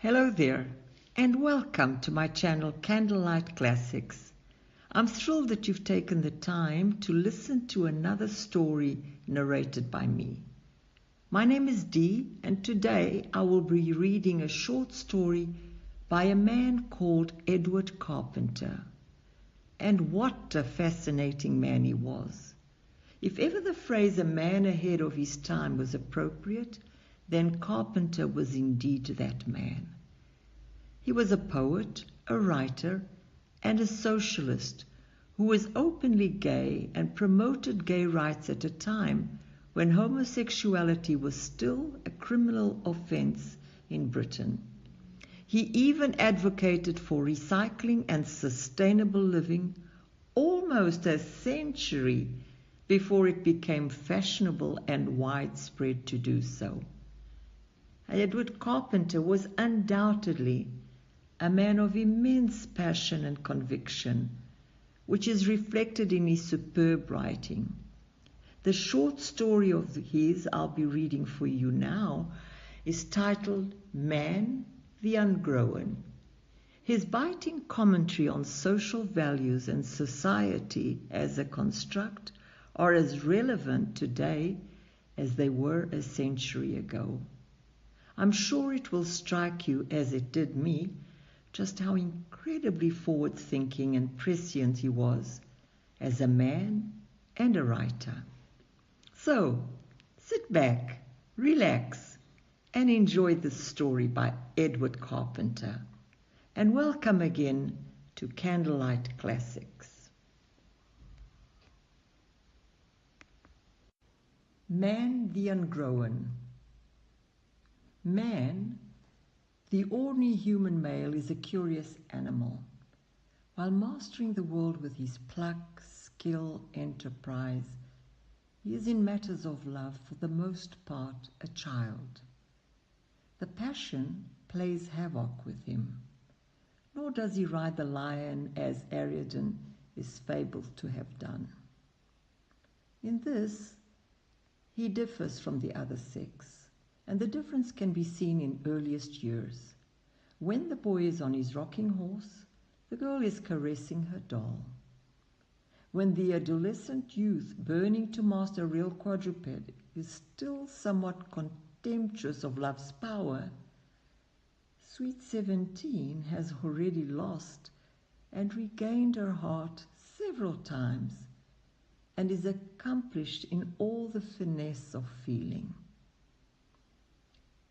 Hello there, and welcome to my channel Candlelight Classics. I'm thrilled that you've taken the time to listen to another story narrated by me. My name is Dee, and today I will be reading a short story by a man called Edward Carpenter. And what a fascinating man he was. If ever the phrase "a man ahead of his time" was appropriate, then Carpenter was indeed that man. He was a poet, a writer, and a socialist who was openly gay and promoted gay rights at a time when homosexuality was still a criminal offense in Britain. He even advocated for recycling and sustainable living almost a century before it became fashionable and widespread to do so. Edward Carpenter was undoubtedly a man of immense passion and conviction, which is reflected in his superb writing. The short story of his I'll be reading for you now is titled Man, the Ungrown. His biting commentary on social values and society as a construct are as relevant today as they were a century ago. I'm sure it will strike you, as it did me, just how incredibly forward-thinking and prescient he was as a man and a writer. So, sit back, relax, and enjoy this story by Edward Carpenter. And welcome again to Candlelight Classics. Man, the Ungrown. Man, the ordinary human male, is a curious animal. While mastering the world with his pluck, skill, enterprise, he is in matters of love for the most part a child. The passion plays havoc with him, nor does he ride the lion as Ariadne is fabled to have done. In this, he differs from the other sex, and the difference can be seen in earliest years. When the boy is on his rocking horse, the girl is caressing her doll. When the adolescent youth, burning to master a real quadruped, is still somewhat contemptuous of love's power, sweet 17 has already lost and regained her heart several times and is accomplished in all the finesse of feeling.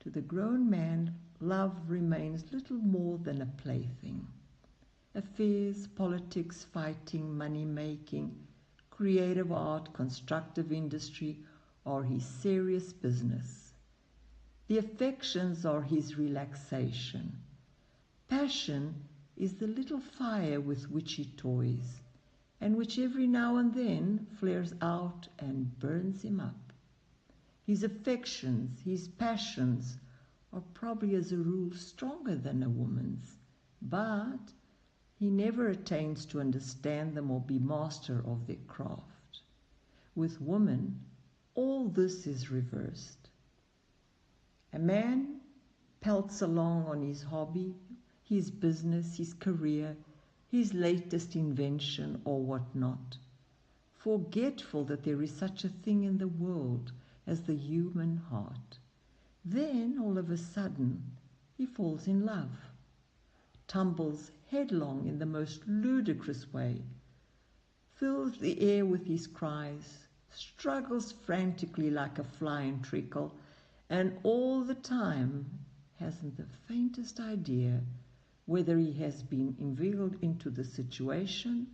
To the grown man, love remains little more than a plaything. Affairs, politics, fighting, money-making, creative art, constructive industry are his serious business. The affections are his relaxation. Passion is the little fire with which he toys, and which every now and then flares out and burns him up. His affections, his passions, are probably as a rule stronger than a woman's, but he never attains to understand them or be master of their craft. With woman, all this is reversed. A man pelts along on his hobby, his business, his career, his latest invention or whatnot, forgetful that there is such a thing in the world as the human heart. Then, all of a sudden, he falls in love, tumbles headlong in the most ludicrous way, fills the air with his cries, struggles frantically like a fly in treacle, and all the time hasn't the faintest idea whether he has been inveigled into the situation,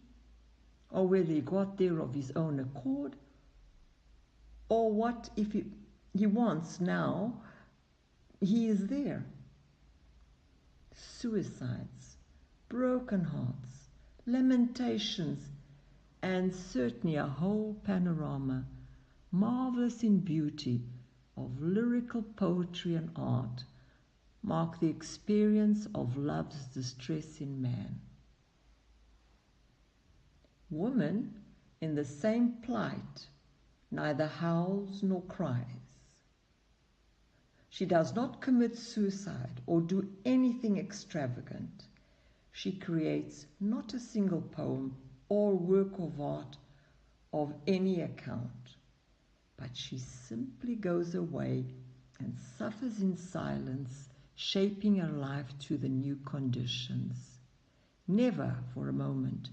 or whether he got there of his own accord, or what if he wants now, he is there. Suicides, broken hearts, lamentations, and certainly a whole panorama, marvelous in beauty, of lyrical poetry and art, mark the experience of love's distress in man. Woman, in the same plight, neither howls nor cries. She does not commit suicide or do anything extravagant. She creates not a single poem or work of art of any account, but she simply goes away and suffers in silence, shaping her life to the new conditions. Never for a moment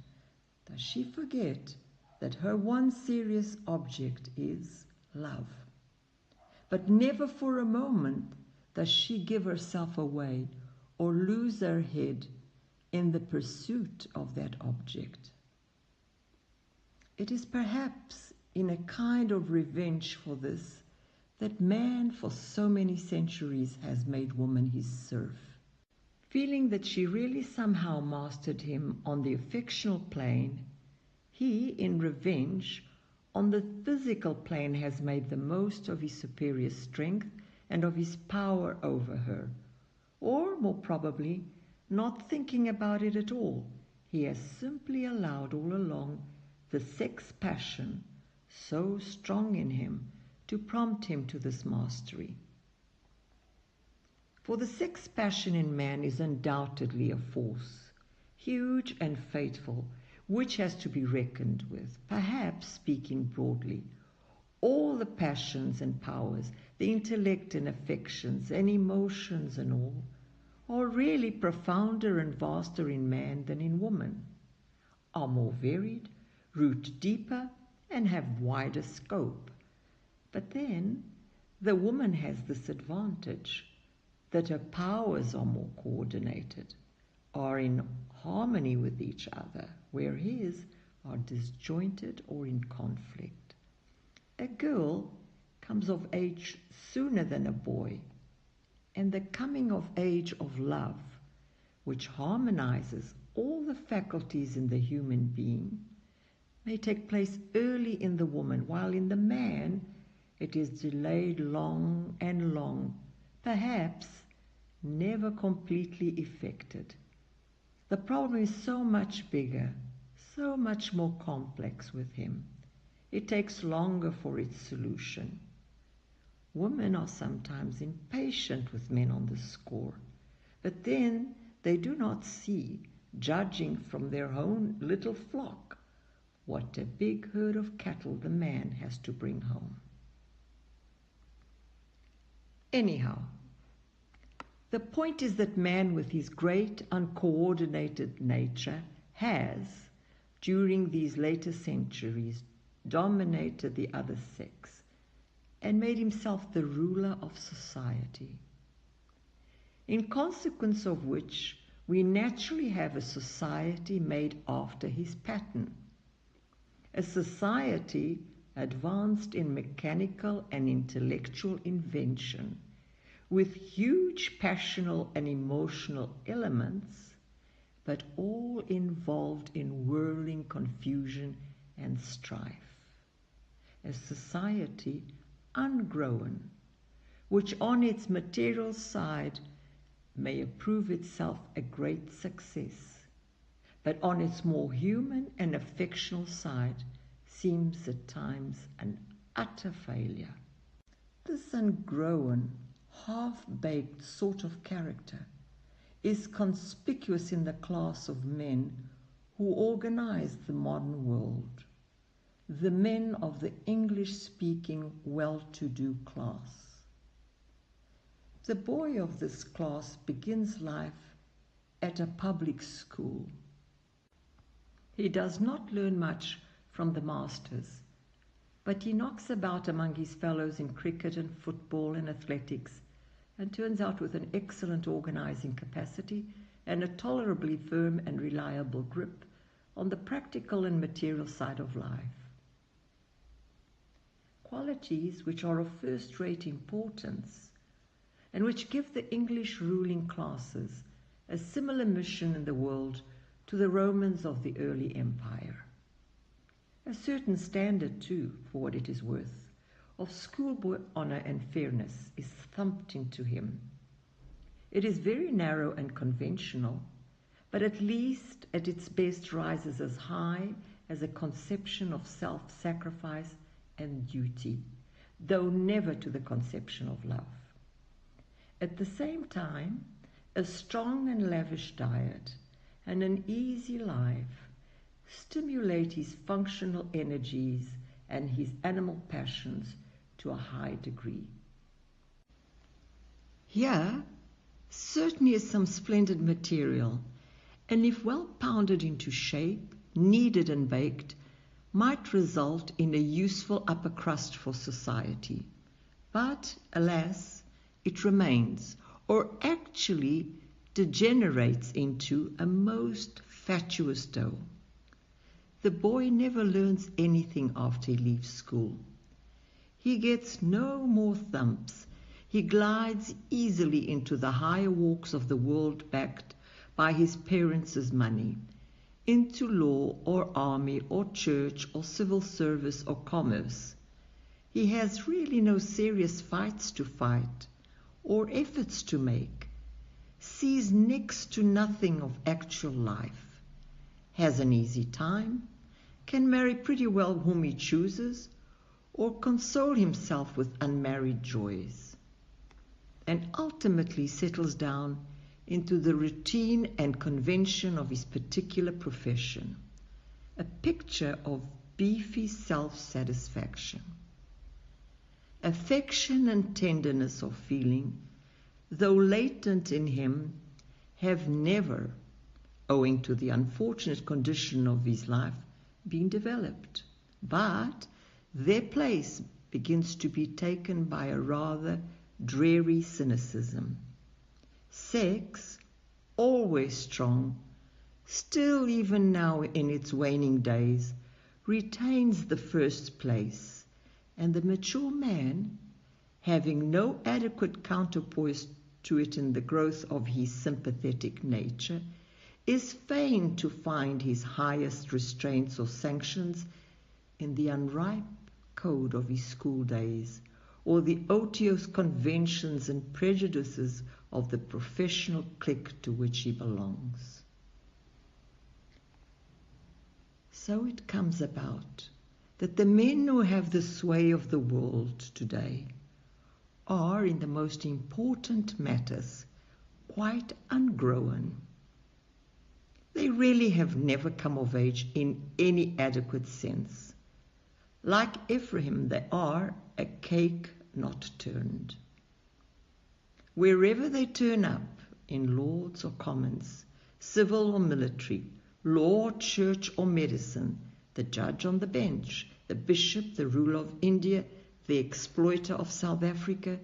does she forget that her one serious object is love. But never for a moment does she give herself away or lose her head in the pursuit of that object. It is perhaps in a kind of revenge for this that man for so many centuries has made woman his serf. Feeling that she really somehow mastered him on the affectional plane, he, in revenge, on the physical plane has made the most of his superior strength and of his power over her. Or, more probably, not thinking about it at all, he has simply allowed all along the sex passion, so strong in him, to prompt him to this mastery. For the sex passion in man is undoubtedly a force, huge and fateful, which has to be reckoned with. Perhaps, speaking broadly, all the passions and powers, the intellect and affections and emotions and all, are really profounder and vaster in man than in woman, are more varied, root deeper, and have wider scope. But then the woman has this advantage, that her powers are more coordinated, are in harmony with each other, where his are disjointed or in conflict. A girl comes of age sooner than a boy, and the coming of age of love, which harmonizes all the faculties in the human being, may take place early in the woman, while in the man it is delayed long and long, perhaps never completely effected. The problem is so much bigger, so much more complex with him. It takes longer for its solution. Women are sometimes impatient with men on this score, but then they do not see, judging from their own little flock, what a big herd of cattle the man has to bring home. Anyhow, the point is that man, with his great uncoordinated nature, has, during these later centuries, dominated the other sex and made himself the ruler of society. In consequence of which, we naturally have a society made after his pattern, a society advanced in mechanical and intellectual invention, with huge passional and emotional elements, but all involved in whirling confusion and strife. A society ungrown, which on its material side may approve itself a great success, but on its more human and affectional side seems at times an utter failure. This ungrown, half-baked sort of character is conspicuous in the class of men who organize the modern world, the men of the English-speaking well-to-do class. The boy of this class begins life at a public school. He does not learn much from the masters, but he knocks about among his fellows in cricket and football and athletics, and turns out with an excellent organizing capacity and a tolerably firm and reliable grip on the practical and material side of life. Qualities which are of first-rate importance and which give the English ruling classes a similar mission in the world to the Romans of the early empire. A certain standard, too, for what it is worth, of schoolboy honor and fairness is thumped into him. It is very narrow and conventional, but at least at its best rises as high as a conception of self-sacrifice and duty, though never to the conception of love. At the same time, a strong and lavish diet and an easy life stimulate his functional energies and his animal passions to a high degree. Here certainly is some splendid material, and if well pounded into shape, kneaded and baked, might result in a useful upper crust for society. But, alas, it remains, or actually degenerates into, a most fatuous dough. The boy never learns anything after he leaves school. He gets no more thumps. He glides easily into the higher walks of the world backed by his parents' money, into law or army or church or civil service or commerce. He has really no serious fights to fight or efforts to make, sees next to nothing of actual life, has an easy time, can marry pretty well whom he chooses, or console himself with unmarried joys, and ultimately settles down into the routine and convention of his particular profession, a picture of beefy self-satisfaction. Affection and tenderness of feeling, though latent in him, have never, owing to the unfortunate condition of his life, been developed, but their place begins to be taken by a rather dreary cynicism. Sex, always strong, still even now in its waning days, retains the first place, and the mature man, having no adequate counterpoise to it in the growth of his sympathetic nature, is fain to find his highest restraints or sanctions in the unripe code of his school days, or the otiose conventions and prejudices of the professional clique to which he belongs. So it comes about that the men who have the sway of the world today are, in the most important matters, quite ungrown. They really have never come of age in any adequate sense. Like Ephraim, they are a cake not turned. Wherever they turn up, in Lords or Commons, civil or military, law, church or medicine, the judge on the bench, the bishop, the ruler of India, the exploiter of South Africa,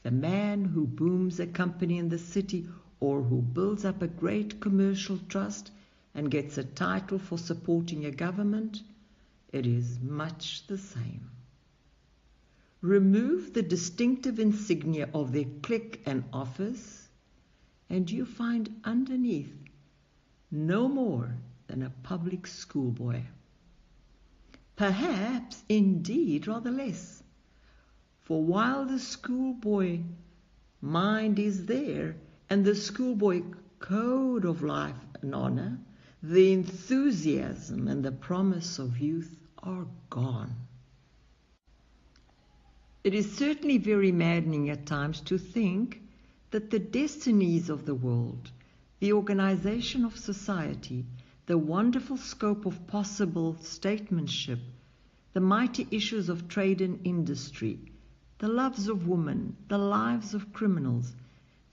the man who booms a company in the city or who builds up a great commercial trust and gets a title for supporting a government, it is much the same. Remove the distinctive insignia of their clique and office, and you find underneath no more than a public schoolboy. Perhaps, indeed, rather less. For while the schoolboy mind is there, and the schoolboy code of life and honor, the enthusiasm and the promise of youth are gone. It is certainly very maddening at times to think that the destinies of the world, the organization of society, the wonderful scope of possible statesmanship, the mighty issues of trade and industry, the loves of women, the lives of criminals,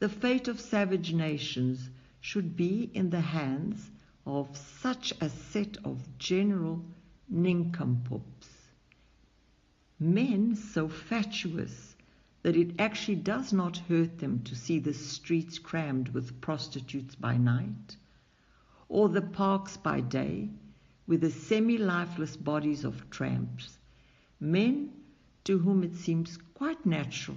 the fate of savage nations, should be in the hands of such a set of general nincompoops. Men so fatuous that it actually does not hurt them to see the streets crammed with prostitutes by night, or the parks by day with the semi-lifeless bodies of tramps, men to whom it seems quite natural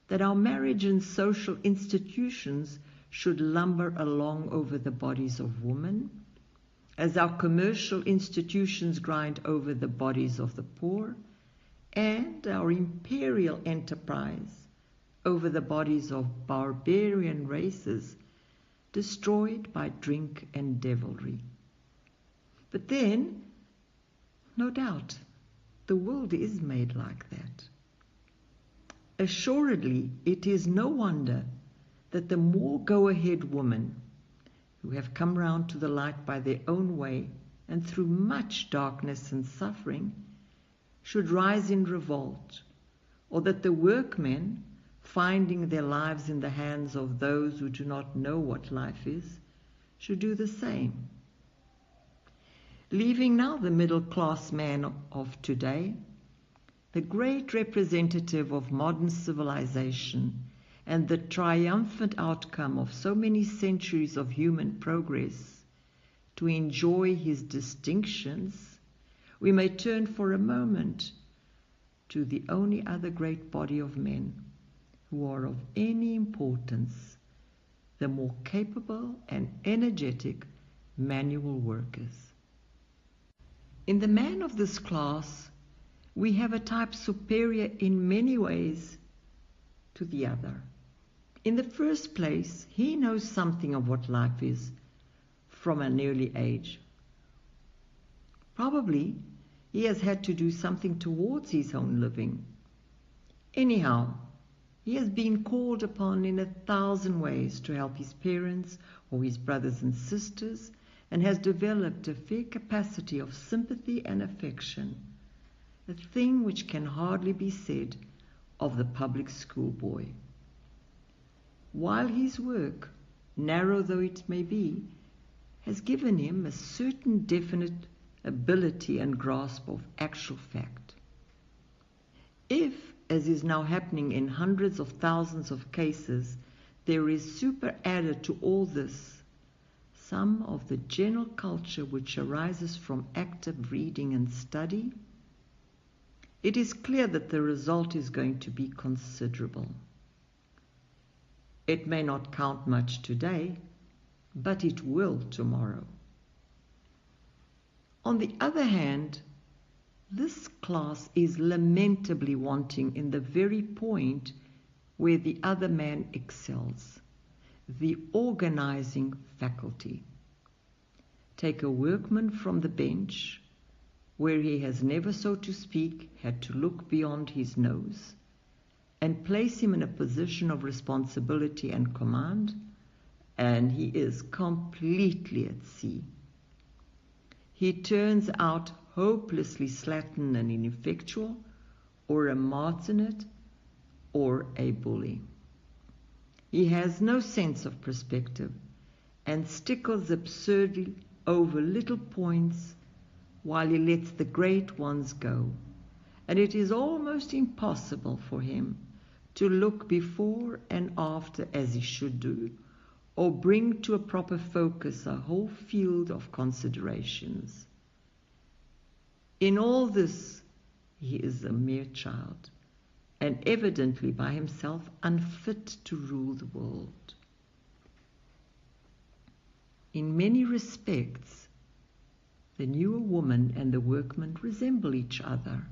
that our marriage and social institutions should lumber along over the bodies of women, as our commercial institutions grind over the bodies of the poor, and our imperial enterprise over the bodies of barbarian races destroyed by drink and devilry. But then, no doubt, the world is made like that. Assuredly, it is no wonder that the more go-ahead women who have come round to the light by their own way and through much darkness and suffering should rise in revolt, or that the workmen, finding their lives in the hands of those who do not know what life is, should do the same. Leaving now the middle-class man of today, the great representative of modern civilization and the triumphant outcome of so many centuries of human progress, to enjoy his distinctions, we may turn for a moment to the only other great body of men who are of any importance, the more capable and energetic manual workers. In the man of this class, we have a type superior in many ways to the other. In the first place, he knows something of what life is from an early age. Probably he has had to do something towards his own living. Anyhow, he has been called upon in 1,000 ways to help his parents or his brothers and sisters, and has developed a fair capacity of sympathy and affection, a thing which can hardly be said of the public school boy. While his work, narrow though it may be, has given him a certain definite ability and grasp of actual fact. If, as is now happening in hundreds of thousands of cases, there is superadded to all this some of the general culture which arises from active reading and study, it is clear that the result is going to be considerable. It may not count much today, but it will tomorrow. On the other hand, this class is lamentably wanting in the very point where the other man excels, the organizing faculty. Take a workman from the bench, where he has never, so to speak, had to look beyond his nose, and place him in a position of responsibility and command, and he is completely at sea. He turns out hopelessly slattern and ineffectual, or a martinet, or a bully. He has no sense of perspective and stickles absurdly over little points while he lets the great ones go, and it is almost impossible for him to look before and after as he should do, or bring to a proper focus a whole field of considerations. In all this, he is a mere child, and evidently by himself unfit to rule the world. In many respects, the newer woman and the workman resemble each other.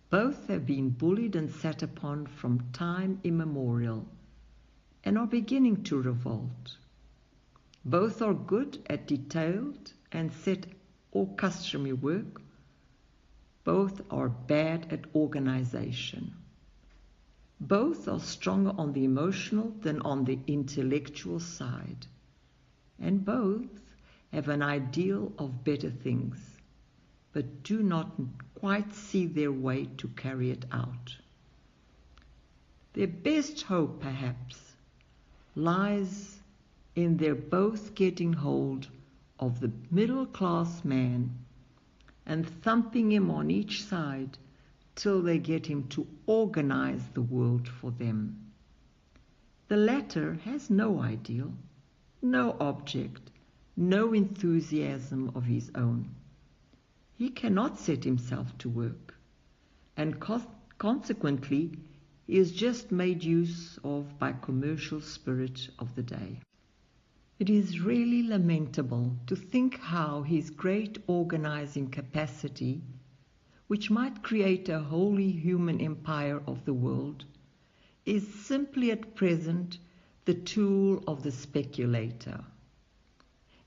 Both have been bullied and sat upon from time immemorial, and are beginning to revolt. Both are good at detailed and set or customary work. Both are bad at organization. Both are stronger on the emotional than on the intellectual side. And both have an ideal of better things, but do not quite see their way to carry it out. Their best hope, perhaps, lies in their both getting hold of the middle-class man and thumping him on each side till they get him to organize the world for them. The latter has no ideal, no object, no enthusiasm of his own. He cannot set himself to work, and consequently he is just made use of by commercial spirit of the day. It is really lamentable to think how his great organizing capacity, which might create a wholly human empire of the world, is simply at present the tool of the speculator.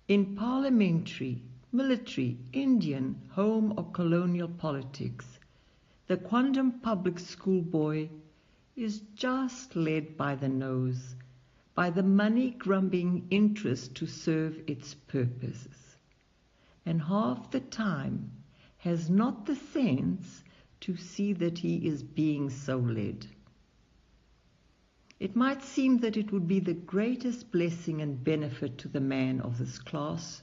In parliamentary, military, Indian, home or colonial politics, the quondam public school boy is just led by the nose by the money-grubbing interest to serve its purposes, and half the time has not the sense to see that he is being so led. It might seem that it would be the greatest blessing and benefit to the man of this class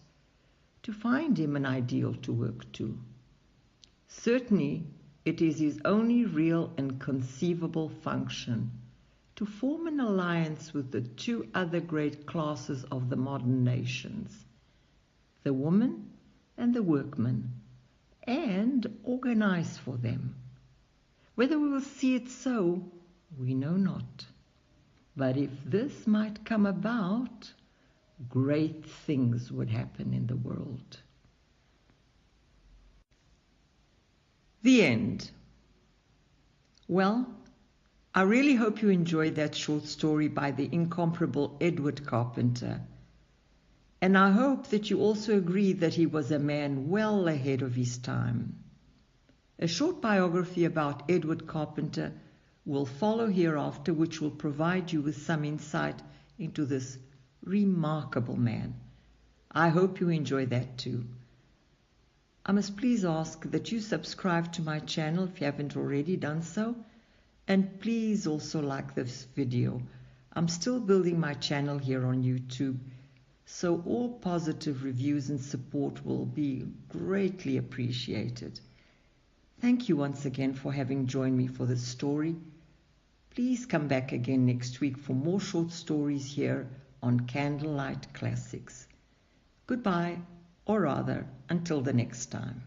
to find him an ideal to work to. Certainly, it is his only real and conceivable function to form an alliance with the two other great classes of the modern nations, the woman and the workman, and organize for them. Whether we will see it so, we know not. But if this might come about, great things would happen in the world. The end. Well, I really hope you enjoyed that short story by the incomparable Edward Carpenter. And I hope that you also agree that he was a man well ahead of his time. A short biography about Edward Carpenter will follow hereafter, which will provide you with some insight into this remarkable man. I hope you enjoy that too. I must please ask that you subscribe to my channel if you haven't already done so, and please also like this video. I'm still building my channel here on YouTube, so all positive reviews and support will be greatly appreciated. Thank you once again for having joined me for this story. Please come back again next week for more short stories here on Candlelight Classics. Goodbye, or rather, until the next time.